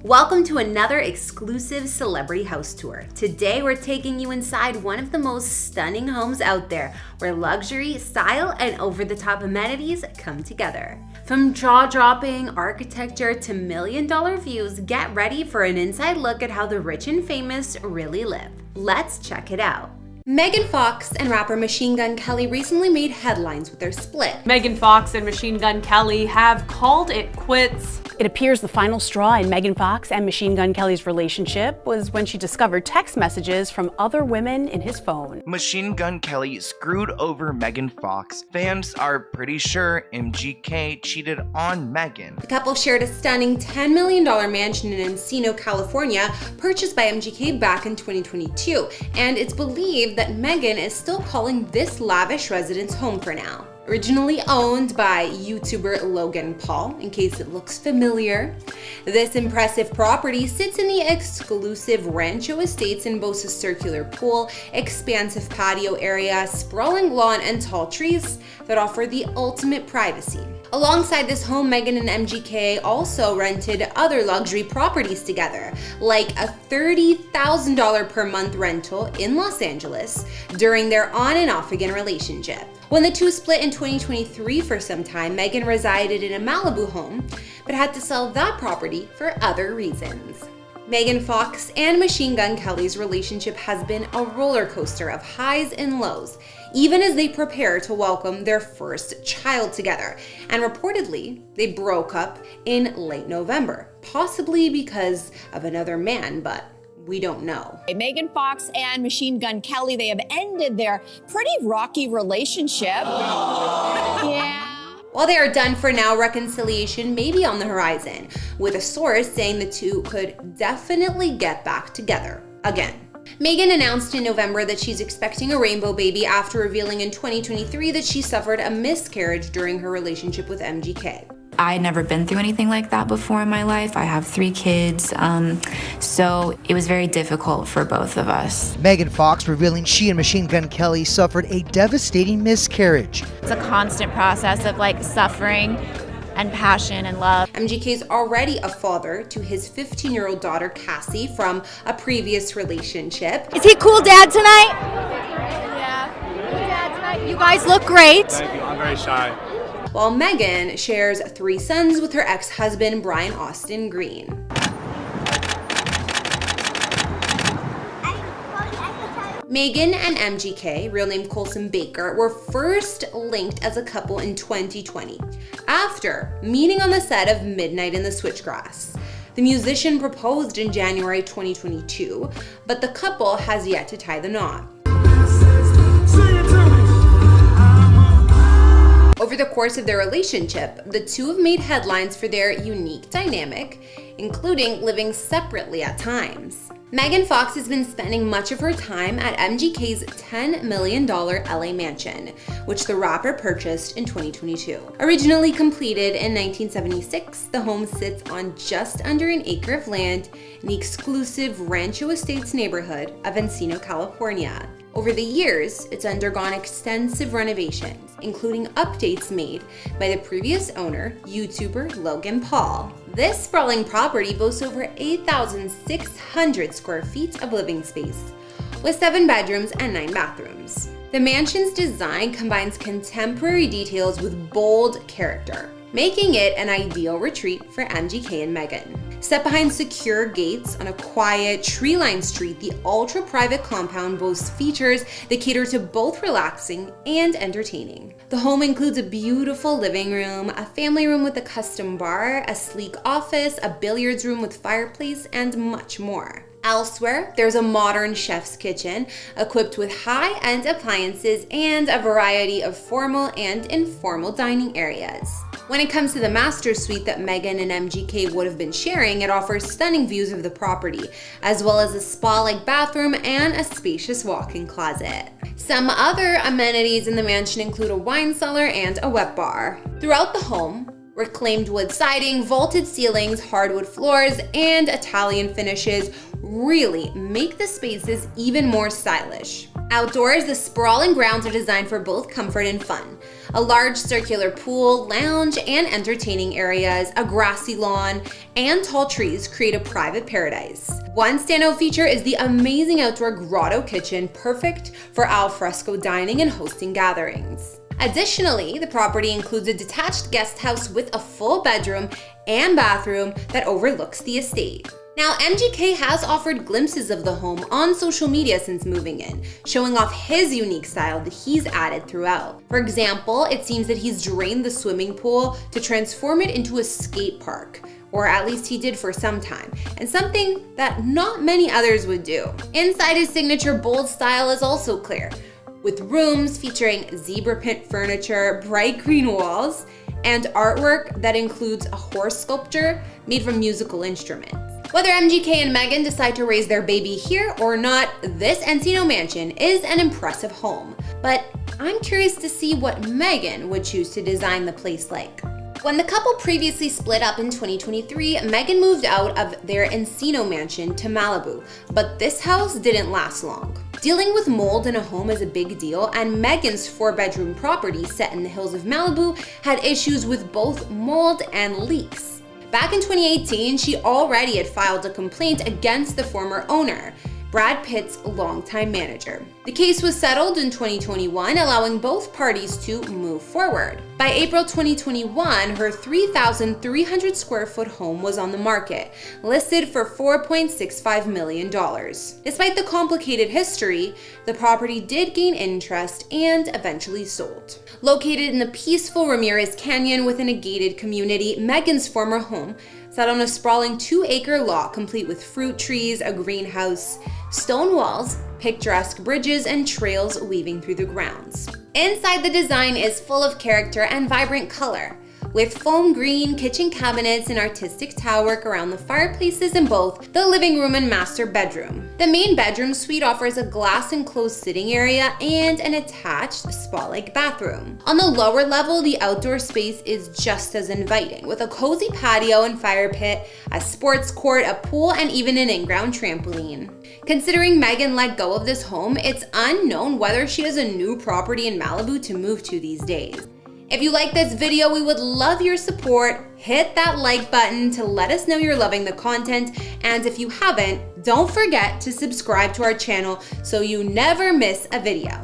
Welcome to another exclusive celebrity house tour. Today we're taking you inside one of the most stunning homes out there, where luxury, style, and over-the-top amenities come together. From jaw-dropping architecture to million-dollar views, get ready for an inside look at how the rich and famous really live. Let's check it out. Megan Fox and rapper Machine Gun Kelly recently made headlines with their split. Megan Fox and Machine Gun Kelly have called it quits. It appears the final straw in Megan Fox and Machine Gun Kelly's relationship was when she discovered text messages from other women in his phone. Machine Gun Kelly screwed over Megan Fox. Fans are pretty sure MGK cheated on Megan. The couple shared a stunning $10 million mansion in Encino, California, purchased by MGK back in 2022, and it's believed that Megan is still calling this lavish residence home for now. Originally owned by YouTuber Logan Paul, in case it looks familiar. This impressive property sits in the exclusive Rancho Estates and boasts a circular pool, expansive patio area, sprawling lawn, and tall trees that offer the ultimate privacy. Alongside this home, Megan and MGK also rented other luxury properties together, like a $30,000 per month rental in Los Angeles during their on and off again relationship. When the two split in 2023 for some time, Megan resided in a Malibu home, but had to sell that property for other reasons. Megan Fox and Machine Gun Kelly's relationship has been a roller coaster of highs and lows, even as they prepare to welcome their first child together. And reportedly, they broke up in late November, possibly because of another man, but we don't know. Megan Fox and Machine Gun Kelly, they have ended their pretty rocky relationship. Yeah. While they are done for now, reconciliation may be on the horizon, with a source saying the two could definitely get back together again. Megan announced in November that she's expecting a rainbow baby after revealing in 2023 that she suffered a miscarriage during her relationship with MGK. I had never been through anything like that before in my life. I have 3 kids, so it was very difficult for both of us. Megan Fox revealing she and Machine Gun Kelly suffered a devastating miscarriage. It's a constant process of suffering and passion and love. MGK's already a father to his 15-year-old daughter, Cassie, from a previous relationship. Is he cool dad tonight? Yeah, cool dad tonight. You guys look great. Thank you, I'm very shy. While Megan shares 3 sons with her ex-husband, Brian Austin Green. Megan and MGK, real name Colson Baker, were first linked as a couple in 2020, after meeting on the set of Midnight in the Switchgrass. The musician proposed in January 2022, but the couple has yet to tie the knot. Over the course of their relationship, the two have made headlines for their unique dynamic, including living separately at times. Megan Fox has been spending much of her time at MGK's $10 million LA mansion, which the rapper purchased in 2022. Originally completed in 1976, the home sits on just under an acre of land in the exclusive Rancho Estates neighborhood of Encino, California. Over the years, it's undergone extensive renovations, including updates made by the previous owner, YouTuber Logan Paul. This sprawling property boasts over 8,600 square feet of living space, with 7 bedrooms and 9 bathrooms. The mansion's design combines contemporary details with bold character, making it an ideal retreat for MGK and Megan. Set behind secure gates on a quiet, tree-lined street, the ultra-private compound boasts features that cater to both relaxing and entertaining. The home includes a beautiful living room, a family room with a custom bar, a sleek office, a billiards room with fireplace, and much more. Elsewhere, there's a modern chef's kitchen equipped with high-end appliances and a variety of formal and informal dining areas. When it comes to the master suite that Megan and MGK would have been sharing, it offers stunning views of the property, as well as a spa-like bathroom and a spacious walk-in closet. Some other amenities in the mansion include a wine cellar and a wet bar. Throughout the home, reclaimed wood siding, vaulted ceilings, hardwood floors, and Italian finishes really make the spaces even more stylish. Outdoors, the sprawling grounds are designed for both comfort and fun, A large circular pool, lounge, and entertaining areas, a grassy lawn, and tall trees create a private paradise. One standout feature is the amazing outdoor grotto kitchen, perfect for al fresco dining and hosting gatherings. Additionally, the property includes a detached guest house with a full bedroom and bathroom that overlooks the estate. Now, MGK has offered glimpses of the home on social media since moving in, showing off his unique style that he's added throughout. For example, it seems that he's drained the swimming pool to transform it into a skate park, or at least he did for some time, and something that not many others would do. Inside, his signature bold style is also clear, with rooms featuring zebra print furniture, bright green walls, and artwork that includes a horse sculpture made from musical instruments. Whether MGK and Meghan decide to raise their baby here or not, this Encino mansion is an impressive home. But I'm curious to see what Meghan would choose to design the place like. When the couple previously split up in 2023, Meghan moved out of their Encino mansion to Malibu, but this house didn't last long. Dealing with mold in a home is a big deal, and Meghan's 4-bedroom property set in the hills of Malibu had issues with both mold and leaks. Back in 2018, she already had filed a complaint against the former owner, Brad Pitt's longtime manager. The case was settled in 2021, allowing both parties to move forward. By April 2021, her 3,300 square foot home was on the market, listed for $4.65 million. Despite the complicated history, the property did gain interest and eventually sold. Located in the peaceful Ramirez Canyon within a gated community, Meghan's former home sat on a sprawling 2-acre lot complete with fruit trees, a greenhouse, stone walls, picturesque bridges, and trails weaving through the grounds. Inside, the design is full of character and vibrant color, with foam green kitchen cabinets and artistic tile work around the fireplaces in both the living room and master bedroom. The main bedroom suite offers a glass-enclosed sitting area and an attached spa-like bathroom. On the lower level, the outdoor space is just as inviting, with a cozy patio and fire pit, a sports court, a pool, and even an in-ground trampoline. Considering Meghan let go of this home, it's unknown whether she has a new property in Malibu to move to these days. If you like this video, we would love your support. Hit that like button to let us know you're loving the content. And if you haven't, don't forget to subscribe to our channel so you never miss a video.